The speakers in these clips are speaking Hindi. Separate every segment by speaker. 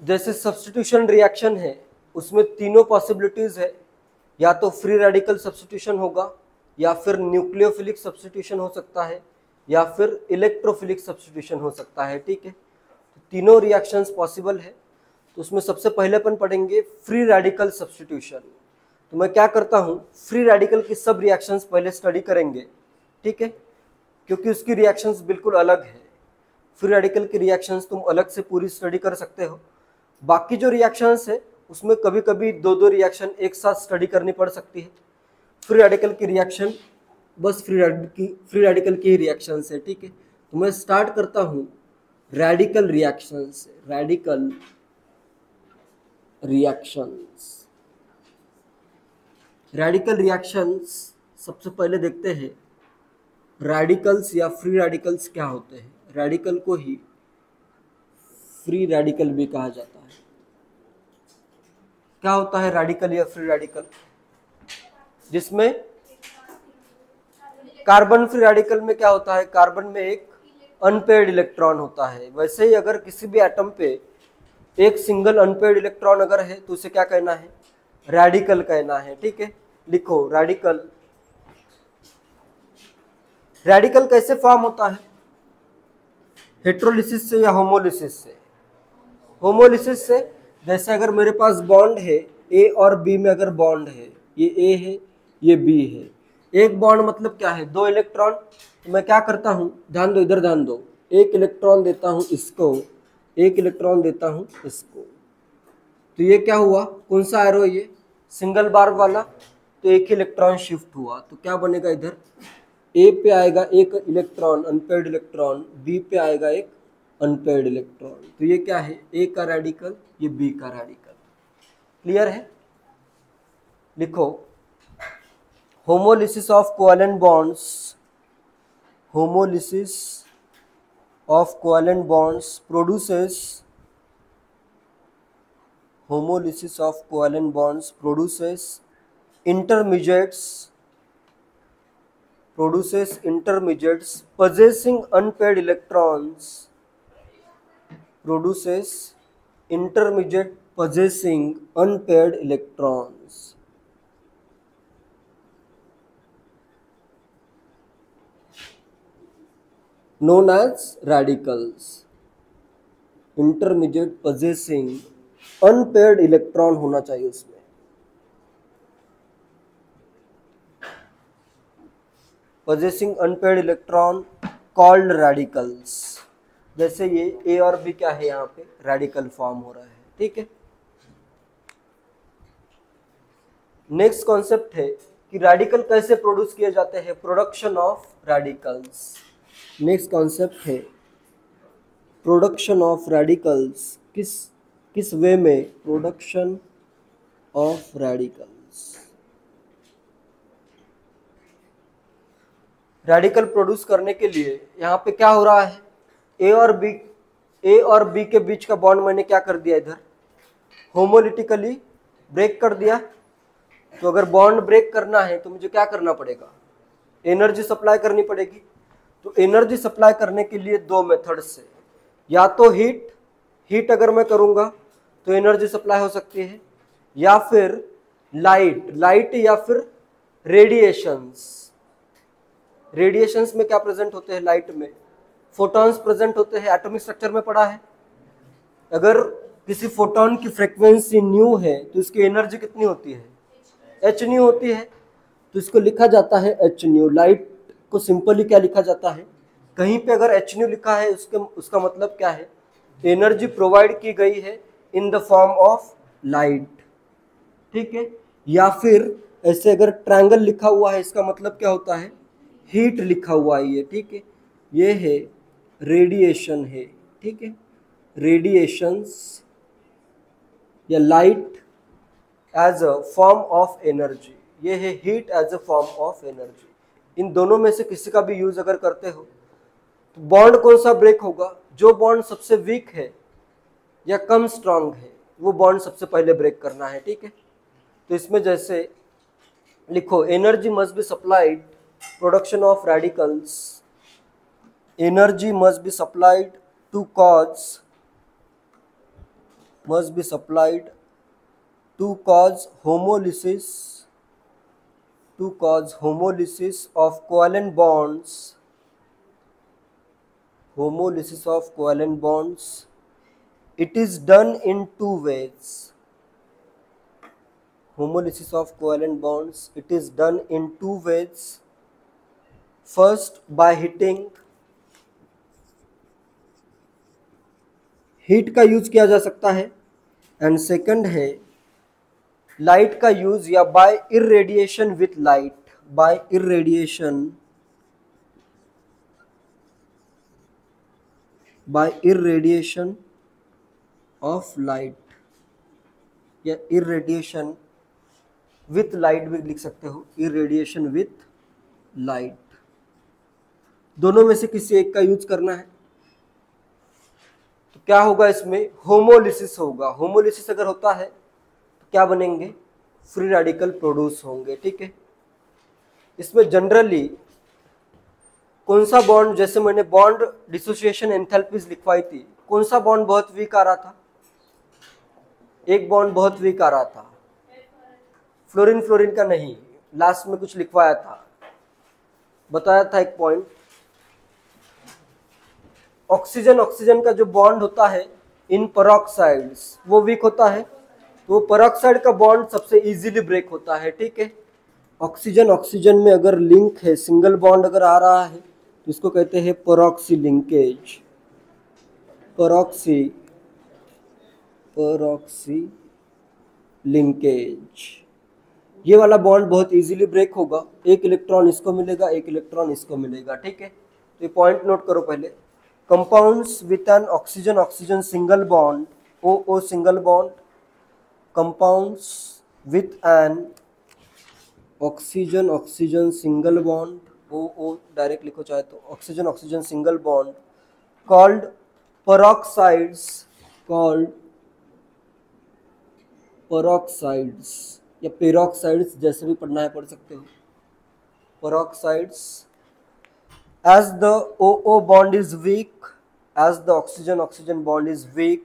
Speaker 1: जैसे सब्स्टिट्यूशन रिएक्शन है उसमें तीनों पॉसिबिलिटीज है, या तो फ्री रेडिकल सब्स्टिट्यूशन होगा, या फिर न्यूक्लियोफिलिक सब्स्टिट्यूशन हो सकता है, या फिर इलेक्ट्रोफिलिक सब्स्टिट्यूशन हो सकता है। ठीक है, तो तीनों रिएक्शंस पॉसिबल है। तो उसमें सबसे पहले अपन पढ़ेंगे फ्री रेडिकल सब्स्टिट्यूशन। तो मैं क्या करता हूँ, फ्री रेडिकल की सब रिएक्शंस पहले स्टडी करेंगे। ठीक है, क्योंकि उसकी रिएक्शंस बिल्कुल अलग है। फ्री रेडिकल की रिएक्शंस तुम अलग से पूरी स्टडी कर सकते हो। बाकी जो रिएक्शंस है उसमें कभी कभी दो दो रिएक्शन एक साथ स्टडी करनी पड़ सकती है। फ्री रेडिकल की रिएक्शन बस फ्री रेडिकल की रिएक्शन से। ठीक है, तो मैं स्टार्ट करता हूँ रेडिकल रिएक्शन से। रेडिकल रिएक्शंस, रेडिकल रिएक्शंस सबसे पहले देखते हैं रेडिकल्स या फ्री रेडिकल्स क्या होते हैं। रेडिकल को ही फ्री रेडिकल भी कहा जाता है। क्या होता है रेडिकल या फ्री रेडिकल? जिसमें कार्बन फ्री रेडिकल में क्या होता है, कार्बन में एक अनपेयर्ड इलेक्ट्रॉन होता है। वैसे ही अगर किसी भी एटम पे एक सिंगल अनपेयर्ड इलेक्ट्रॉन अगर है तो उसे क्या कहना है, रेडिकल कहना है। ठीक है, लिखो रेडिकल। रेडिकल कैसे फॉर्म होता है, हेट्रोलिसिस से या होमोलिसिस से? होमोलिसिस से। जैसे अगर मेरे पास बॉन्ड है ए और बी में, अगर बॉन्ड है, ये ए है ये बी है, एक बॉन्ड मतलब क्या है, दो इलेक्ट्रॉन। तो मैं क्या करता हूँ, ध्यान दो, इधर ध्यान दो, एक इलेक्ट्रॉन देता हूँ इसको, एक इलेक्ट्रॉन देता हूँ इसको। तो ये क्या हुआ, कौन सा एरो ये, सिंगल बार वाला, तो एक इलेक्ट्रॉन शिफ्ट हुआ। तो क्या बनेगा, इधर ए पे आएगा एक इलेक्ट्रॉन अनपेयर्ड इलेक्ट्रॉन, बी पे आएगा एक अनपेयर्ड इलेक्ट्रॉन। तो ये क्या है, ए का रेडिकल, ये बी का रेडिकल। क्लियर है? लिखो homolysis of covalent bonds, homolysis of covalent bonds produces, homolysis of covalent bonds produces intermediates possessing unpaired electrons, produces intermediate possessing unpaired electrons, known as radicals। intermediate possessing unpaired electron होना चाहिए उसमें। Possessing unpaired electron called radicals. जैसे ये ए और बी क्या है, यहाँ पे रेडिकल फॉर्म हो रहा है। ठीक है, नेक्स्ट कॉन्सेप्ट है कि रेडिकल कैसे प्रोड्यूस किए जाते हैं, production of radicals. Next concept है प्रोडक्शन ऑफ रेडिकल्स। किस वे में, production of radicals. Radical produce करने के लिए यहाँ पे क्या हो रहा है, ए और बी के बीच का बॉन्ड मैंने क्या कर दिया, इधर होमोलिटिकली ब्रेक कर दिया। तो अगर बॉन्ड ब्रेक करना है तो मुझे क्या करना पड़ेगा, एनर्जी सप्लाई करनी पड़ेगी। तो एनर्जी सप्लाई करने के लिए दो मेथड से, या तो हीट अगर मैं करूंगा तो एनर्जी सप्लाई हो सकती है, या फिर लाइट या फिर रेडिएशंस में क्या प्रेजेंट होते हैं, लाइट में फोटॉन्स प्रेजेंट होते हैं। एटॉमिक स्ट्रक्चर में पढ़ा है, अगर किसी फोटॉन की फ्रीक्वेंसी न्यू है तो इसकी एनर्जी कितनी होती है, एच न्यू होती है। तो इसको लिखा जाता है एच न्यू। लाइट को सिंपली क्या लिखा जाता है, कहीं पे अगर एच न्यू लिखा है उसका मतलब क्या है, एनर्जी प्रोवाइड की गई है in the form of light. ठीक है, या फिर ऐसे अगर ट्रायंगल लिखा हुआ है इसका मतलब क्या होता है, हीट लिखा हुआ है ये। ठीक है, ये है रेडिएशन है। ठीक है, रेडिएशंस या light as a form of energy, ये है heat as a form of energy. इन दोनों में से किसी का भी यूज अगर करते हो तो बॉन्ड कौन सा ब्रेक होगा, जो बॉन्ड सबसे वीक है या कम स्ट्रांग है वो बॉन्ड सबसे पहले ब्रेक करना है। ठीक है, तो इसमें जैसे लिखो energy must be supplied, production of radicals, energy must be supplied to cause must be supplied to cause homolysis of covalent bonds. It is done in two ways. Homolysis of covalent bonds, it is done in two ways. First, by heating. Heat का यूज किया जा सकता है, एंड सेकंड है लाइट का यूज, या by irradiation with light, by irradiation of light, या इरेडिएशन विथ लाइट भी लिख सकते हो, इरेडिएशन विथ लाइट, दोनों में से किसी एक का यूज करना है। तो क्या होगा इसमें, होमोलिसिस होगा। होमोलिसिस अगर होता है तो क्या बनेंगे, फ्री रेडिकल प्रोड्यूस होंगे, ठीक है। इसमें जनरली कौन सा बॉन्ड, जैसे मैंने बॉन्ड डिसोसिएशन एंथैल्पीज लिखवाई थी, कौन सा बॉन्ड बहुत वीक आ रहा था, एक बॉन्ड बहुत वीक आ रहा था, फ्लोरीन का नहीं, लास्ट में कुछ लिखवाया था, बताया था एक पॉइंट। ऑक्सीजन का जो बॉन्ड होता है इन पेरोक्साइड्स वो वीक होता है, तो पेरोक्साइड का बॉन्ड सबसे इजीली ब्रेक होता है, ठीक है। ऑक्सीजन में अगर लिंक है, सिंगल बॉन्ड अगर आ रहा है तो इसको कहते हैं पेरोक्सी लिंकेज। ये वाला बॉन्ड बहुत इजीली ब्रेक होगा, एक इलेक्ट्रॉन इसको मिलेगा, एक इलेक्ट्रॉन इसको मिलेगा, ठीक है। तो ये पॉइंट नोट करो पहले। Compounds with an oxygen single bond, OO single bond, compounds with an oxygen single bond, OO direct लिखो चाहे तो, ऑक्सीजन सिंगल बॉन्ड, कॉल्ड पेरोक्साइड्स या पेरोक्साइड्स, जैसे भी पढ़ना है पढ़ सकते हो, पेरोक्साइड्स। As the OO bond is weak, as the oxygen bond is weak,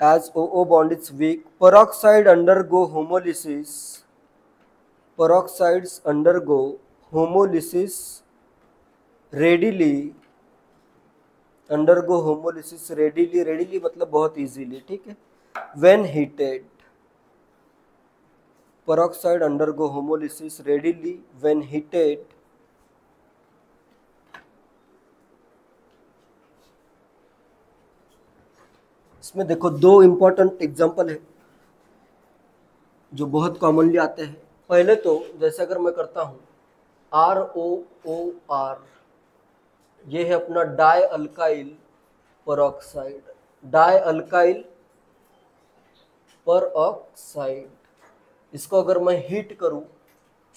Speaker 1: as OO bond is weak, peroxide undergo homolysis. Peroxides undergo homolysis readily. Undergo homolysis readily मतलब बहुत easily, ठीक है। When heated, peroxide undergo homolysis readily when heated. इसमें देखो दो इंपॉर्टेंट एग्जांपल है जो बहुत कॉमनली आते हैं। पहले तो जैसे अगर मैं करता हूं ROOR, ये है अपना die alkyl peroxide, die alkyl peroxide. इसको अगर मैं हीट करूं,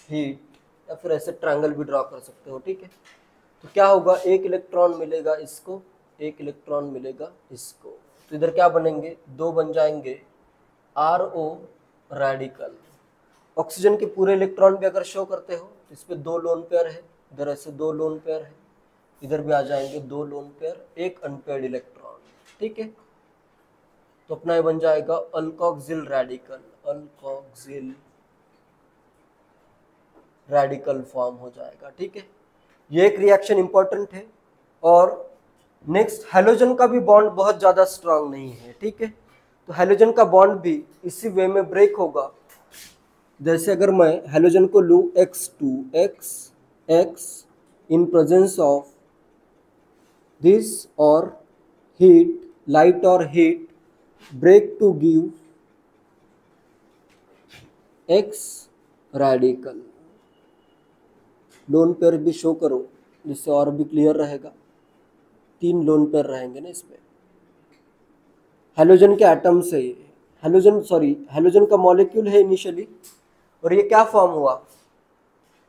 Speaker 1: या फिर ऐसे ट्रायंगल भी ड्रॉ कर सकते हो, ठीक है। तो क्या होगा, एक इलेक्ट्रॉन मिलेगा इसको, एक इलेक्ट्रॉन मिलेगा इसको, तो इधर क्या बनेंगे, दो बन जाएंगे RO रेडिकल। ऑक्सीजन के पूरे इलेक्ट्रॉन भी अगर शो करते हो तो इस पे दो लोन पेयर है, इधर ऐसे दो लोन पेयर है, इधर भी आ जाएंगे दो लोन पेयर, एक अनपेयर्ड इलेक्ट्रॉन, ठीक है। तो अपना ये बन जाएगा अल्कोक्सिल रेडिकल फॉर्म हो जाएगा, ठीक है। ये एक रिएक्शन इंपॉर्टेंट है। और नेक्स्ट, हैलोजन का भी बॉन्ड बहुत ज़्यादा स्ट्रांग नहीं है, ठीक है। तो हैलोजन का बॉन्ड भी इसी वे में ब्रेक होगा। जैसे अगर मैं हैलोजन को लूँ X in presence of this और हीट, लाइट और heat, break to give X radical. Lone pair भी शो करो जिससे और भी क्लियर रहेगा, तीन लोन पेयर रहेंगे ना इसमें। हैलोजन के एटम से, हैलोजन का मॉलिक्यूल है इनिशियली, और ये क्या फॉर्म हुआ,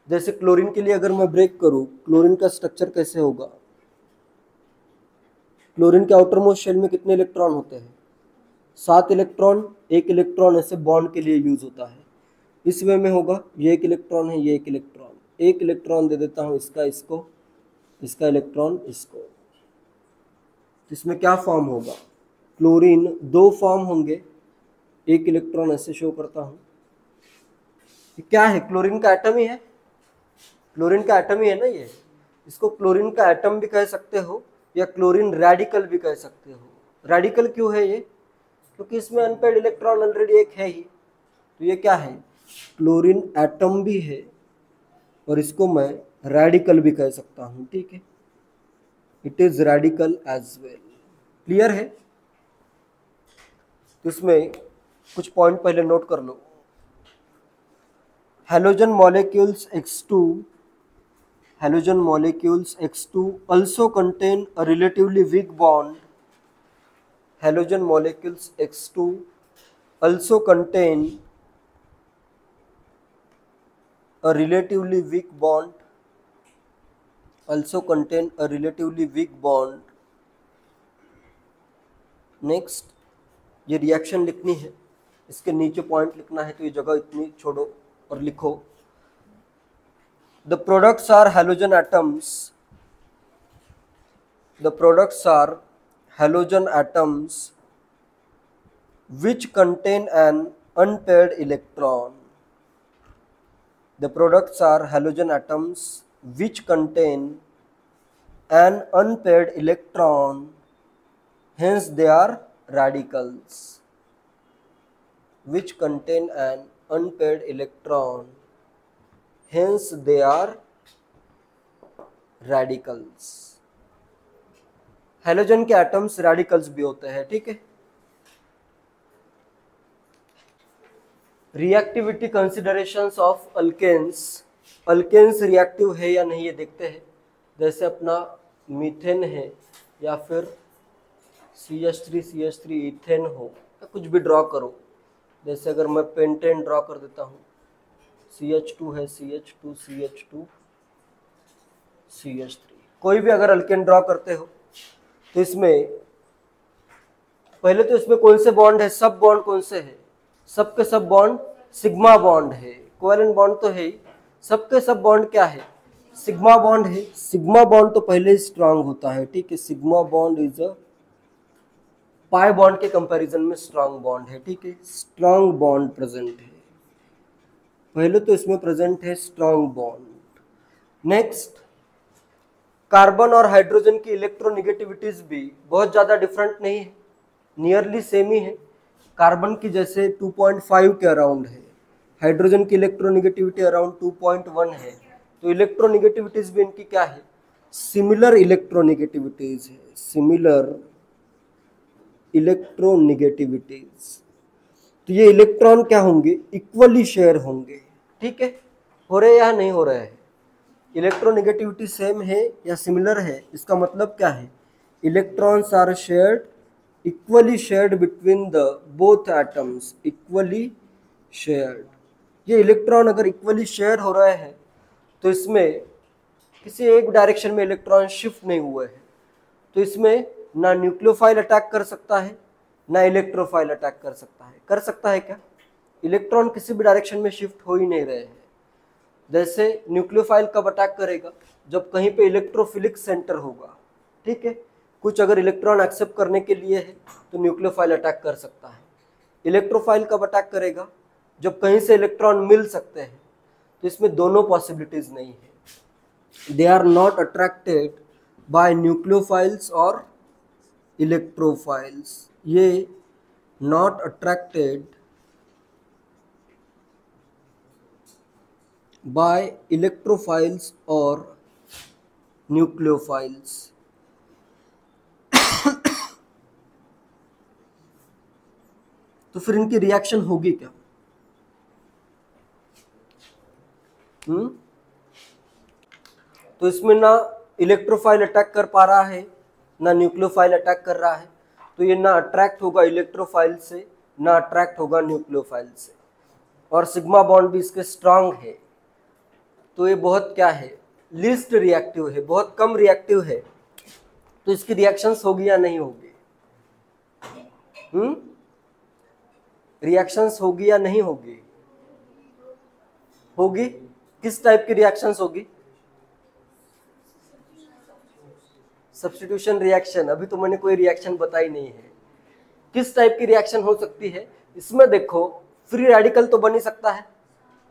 Speaker 1: जैसे क्लोरीन के लिए अगर मैं ब्रेक करूं, क्लोरीन का स्ट्रक्चर कैसे होगा, क्लोरीन के आउटर मोस्ट शेल में कितने इलेक्ट्रॉन होते हैं, 7 इलेक्ट्रॉन, एक इलेक्ट्रॉन ऐसे बॉन्ड के लिए यूज होता है। इस वे में होगा, ये एक इलेक्ट्रॉन है, ये एक इलेक्ट्रॉन दे देता हूँ इसका इसको, इसका इलेक्ट्रॉन इसको, इसमें क्या फॉर्म होगा, क्लोरीन दो फॉर्म होंगे, एक इलेक्ट्रॉन ऐसे शो करता हूं, क्या है, क्लोरीन का एटम ही है, क्लोरीन का एटम ही है ना ये, इसको क्लोरीन का एटम भी कह सकते हो या क्लोरीन रेडिकल भी कह सकते हो। रेडिकल क्यों है ये, क्योंकि इसमें अनपेयर्ड इलेक्ट्रॉन ऑलरेडी एक है ही, तो ये क्या है, क्लोरीन एटम भी है और इसको मैं रेडिकल भी कह सकता हूं, ठीक है, it is radical as well. Clear है, तो इसमें कुछ पॉइंट पहले नोट कर लो। halogen molecules X2 also contain a relatively weak bond. Halogen molecules X2 also contain a relatively weak bond. Next, ये रिएक्शन लिखनी है, इसके नीचे पॉइंट लिखना है, तो ये जगह इतनी छोड़ो और लिखो। The products are halogen atoms. Which contain an unpaired electron. The products are halogen atoms which contain an unpaired electron. Hence they are radicals. Which contain an unpaired electron. Hence they are radicals. Halogen के एटम्स रेडिकल्स भी होते हैं, ठीक है। Reactivity considerations of alkanes. Alkanes reactive है या नहीं ये देखते हैं, जैसे अपना मीथेन है या फिर CH3 इथेन हो, या कुछ भी ड्रॉ करो, जैसे अगर मैं पेंटेन ड्रॉ कर देता हूँ, CH2 है, CH2 CH3, कोई भी अगर अल्केन ड्रॉ करते हो तो इसमें पहले तो इसमें कौन से बॉन्ड है, सब बॉन्ड कौन से है, सबके सब बॉन्ड सिग्मा बॉन्ड है, कोवेलेंट बॉन्ड तो है ही, सबके सब बॉन्ड क्या है, सिग्मा बॉन्ड है। सिग्मा बॉन्ड तो पहले ही स्ट्रांग होता है, ठीक है, sigma bond is a pi bond के कंपैरिजन में स्ट्रांग बॉन्ड है, ठीक है, स्ट्रांग बॉन्ड प्रेजेंट है, पहले तो इसमें प्रेजेंट है स्ट्रांग बॉन्ड। नेक्स्ट, कार्बन और हाइड्रोजन की इलेक्ट्रोनेगेटिविटीज भी बहुत ज़्यादा डिफरेंट नहीं है, नियरली सेम ही है। कार्बन की जैसे 2.5 के अराउंड है, हाइड्रोजन की इलेक्ट्रोनेगेटिविटी अराउंड 2.1 है, तो इलेक्ट्रोनेगेटिविटीज भी इनकी क्या है, सिमिलर इलेक्ट्रोनेगेटिविटीज है, सिमिलर इलेक्ट्रोनेगेटिविटीज। तो ये इलेक्ट्रॉन क्या होंगे, इक्वली शेयर होंगे, ठीक है, हो रहे या नहीं हो रहे हैं, इलेक्ट्रोनेगेटिविटी सेम है या सिमिलर है, इसका मतलब क्या है, electrons are shared, equally shared between the both atoms, equally shared. ये इलेक्ट्रॉन अगर इक्वली शेयर हो रहे हैं तो इसमें किसी एक डायरेक्शन में इलेक्ट्रॉन शिफ्ट नहीं हुए हैं, तो इसमें ना न्यूक्लियोफाइल अटैक कर सकता है ना इलेक्ट्रोफाइल अटैक कर सकता है क्या, इलेक्ट्रॉन किसी भी डायरेक्शन में शिफ्ट हो ही नहीं रहे हैं। जैसे न्यूक्लियोफाइल कब अटैक करेगा, जब कहीं पे इलेक्ट्रोफिलिक सेंटर होगा, ठीक है, कुछ अगर इलेक्ट्रॉन एक्सेप्ट करने के लिए है तो न्यूक्लियोफाइल अटैक कर सकता है। इलेक्ट्रोफाइल कब अटैक करेगा, जब कहीं से इलेक्ट्रॉन मिल सकते हैं, तो इसमें दोनों पॉसिबिलिटीज नहीं है, they are not attracted by nucleophiles और इलेक्ट्रोफाइल्स, ये not attracted by electrophiles or nucleophiles। तो फिर इनकी रिएक्शन होगी क्या, तो इसमें ना इलेक्ट्रोफाइल अटैक कर पा रहा है ना न्यूक्लियोफाइल अटैक कर रहा है, तो ये ना अट्रैक्ट होगा इलेक्ट्रोफाइल से ना अट्रैक्ट होगा न्यूक्लियोफाइल से, और सिग्मा बॉन्ड भी इसके स्ट्रांग है, तो ये बहुत क्या है, लीस्ट रिएक्टिव है, बहुत कम रिएक्टिव है, तो इसकी रिएक्शंस होगी या नहीं होगी, रिएक्शंस होगी या नहीं होगी, होगी, किस टाइप की रिएक्शंस होगी, सब्स्टिट्यूशन रिएक्शन, अभी तो मैंने कोई रिएक्शन बताई नहीं है। किस टाइप की रिएक्शन हो सकती है इसमें? देखो, फ्री रेडिकल तो बन ही सकता है।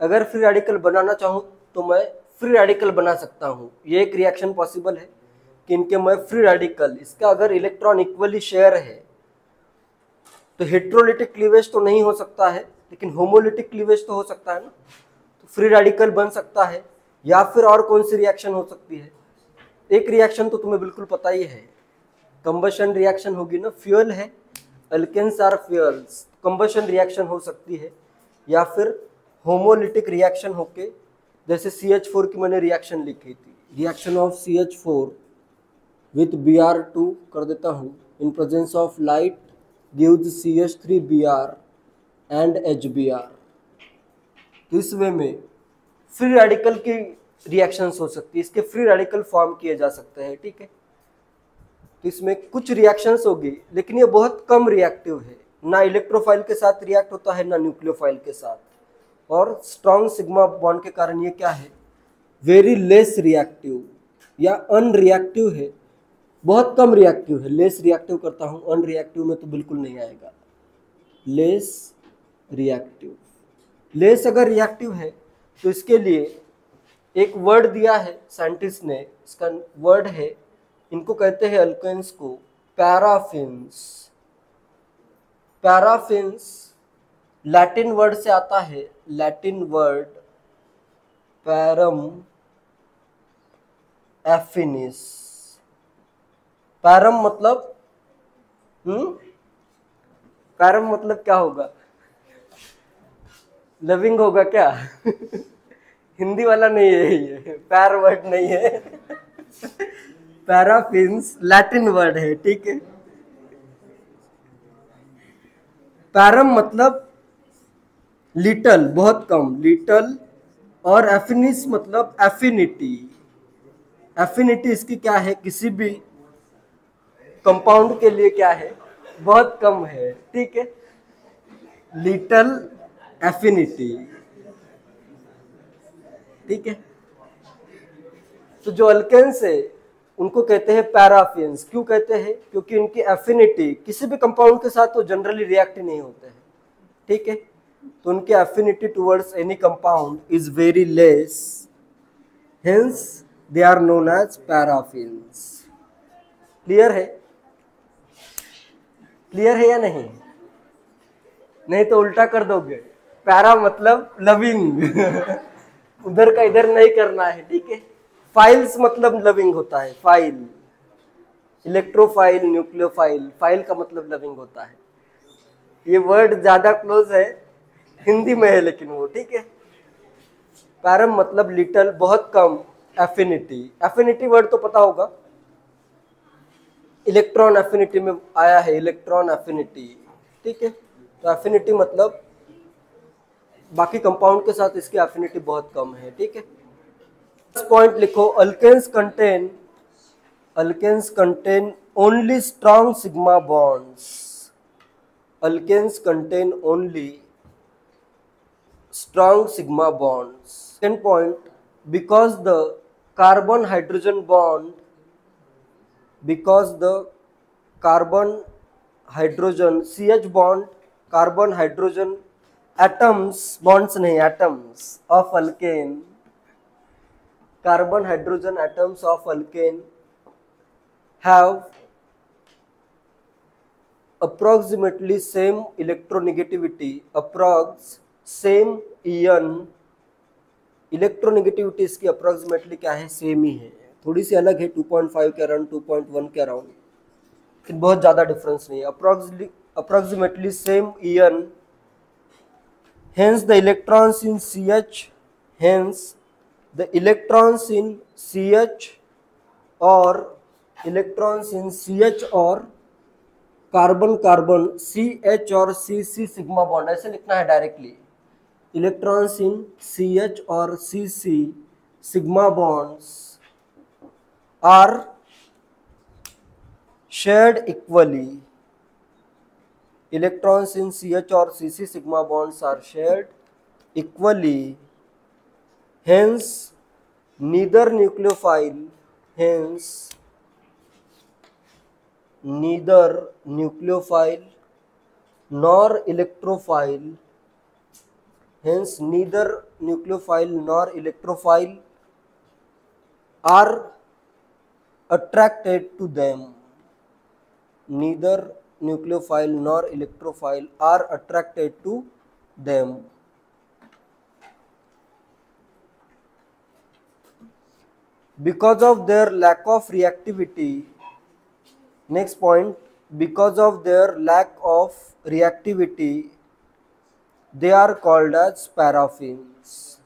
Speaker 1: अगर फ्री रेडिकल बनाना चाहूँ तो मैं फ्री रेडिकल बना सकता हूँ। ये एक रिएक्शन पॉसिबल है कि इनके मैं फ्री रेडिकल, इसका अगर इलेक्ट्रॉन इक्वली शेयर है तो हेट्रोलिटिक क्लीवेज तो नहीं हो सकता है, लेकिन होमोलिटिक क्लीवेज तो हो सकता है ना, तो फ्री रेडिकल बन सकता है। या फिर और कौन सी रिएक्शन हो सकती है? एक रिएक्शन तो तुम्हें बिल्कुल पता ही है, कंबशन रिएक्शन होगी ना, फ्यूल है, alkanes are fuels, combustion reaction हो सकती है। या फिर होमोलिटिक रिएक्शन होके, जैसे CH4 की मैंने रिएक्शन लिखी थी, reaction of CH4 with Br2 कर देता हूँ, इन presence of light gives CH3Br and HBr। तो इस वे में फ्री रेडिकल की रिएक्शंस हो सकती है, इसके फ्री रेडिकल फॉर्म किए जा सकते हैं, ठीक है। तो इसमें कुछ रिएक्शंस होगी, लेकिन ये बहुत कम रिएक्टिव है, ना इलेक्ट्रोफाइल के साथ रिएक्ट होता है ना न्यूक्लियोफाइल के साथ, और स्ट्रॉन्ग सिग्मा बॉन्ड के कारण ये क्या है, वेरी लेस रिएक्टिव या अनरिएक्टिव है, बहुत कम रिएक्टिव है। लेस रिएक्टिव करता हूँ, अनरिएक्टिव में तो बिल्कुल नहीं आएगा। लेस रिएक्टिव, लेस अगर रिएक्टिव है तो इसके लिए एक वर्ड दिया है साइंटिस्ट ने, इसका वर्ड है, इनको कहते हैं अल्केन्स को पैराफिन्स। पैराफिन्स लैटिन वर्ड से आता है, लैटिन वर्ड पैरम एफिनिस। पैरम मतलब पैरम मतलब क्या होगा? लविंग होगा क्या? हिंदी वाला नहीं है ये, पैर वर्ड नहीं है। पैराफिन्स लैटिन वर्ड है, ठीक है। पैरम मतलब लिटल, बहुत कम, लिटल, और एफिनिस मतलब एफिनिटी। एफिनिटी इसकी क्या है, किसी भी कंपाउंड के लिए क्या है, बहुत कम है, ठीक है। लिटल एफिनिटी, ठीक है। तो जो अल्केन्स है उनको कहते हैं पैराफिन्स। क्यों कहते हैं? क्योंकि उनकी एफिनिटी किसी भी कंपाउंड के साथ तो जनरली रिएक्ट ही नहीं होते हैं, ठीक है। तो उनकी affinity towards any compound is very less, hence they are known as paraffins. Clear है? क्लियर है या नहीं? नहीं तो उल्टा कर दोगे, पैरा मतलब लविंग। उधर का इधर नहीं करना है, ठीक है। फाइल्स मतलब लविंग होता है, फाइल, इलेक्ट्रोफाइल, न्यूक्लियोफाइल, फाइल का मतलब लविंग होता है। ये वर्ड ज्यादा क्लोज है, हिंदी में है लेकिन वो, ठीक है। पैरम मतलब लिटल, बहुत कम, एफिनिटी। एफिनिटी वर्ड तो पता होगा, इलेक्ट्रॉन एफिनिटी में आया है, इलेक्ट्रॉन एफिनिटी, ठीक है। तो एफिनिटी मतलब बाकी कंपाउंड के साथ इसकी एफिनिटी बहुत कम है, ठीक है। पॉइंट लिखो, alkanes contain only strong sigma bonds. Alkanes contain only strong sigma bonds. Second point, because the carbon hydrogen bond, CH bond, carbon hydrogen atoms, bonds नहीं, atoms of alkane, carbon hydrogen atoms of alkane have approximately same electronegativity, same Ian, electronegativity इसकी अप्रोक्सीमेटली क्या है, सेम ही है, थोड़ी सी अलग है, 2.5 के अराउंड, 2.1 के अराउंड, लेकिन बहुत ज़्यादा डिफरेंस नहीं है, approximately same EN. Hence the electrons in CH, hence the electrons in CH और इलेक्ट्रॉन्स इन CH और कार्बन कार्बन CH और CC सिग्मा बॉन्ड, ऐसे लिखना है डायरेक्टली, इलेक्ट्रॉन्स इन CH और CC sigma bonds are shared equally, electrons in CH और CC sigma bonds are shared equally, hence neither nucleophile, hence neither nucleophile nor electrophile, hence neither nucleophile nor electrophile are attracted to them. Neither nucleophile nor electrophile are attracted to them. Because of their lack of reactivity, next point, because of their lack of reactivity, they are called as paraffins.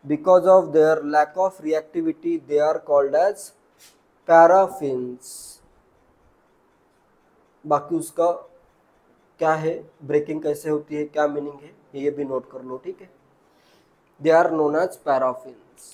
Speaker 1: Because of their lack of reactivity, they are called as paraffins. बाकी उसका क्या है, ब्रेकिंग कैसे होती है, क्या मीनिंग है, ये भी नोट कर लो, ठीक है. They are known as paraffins.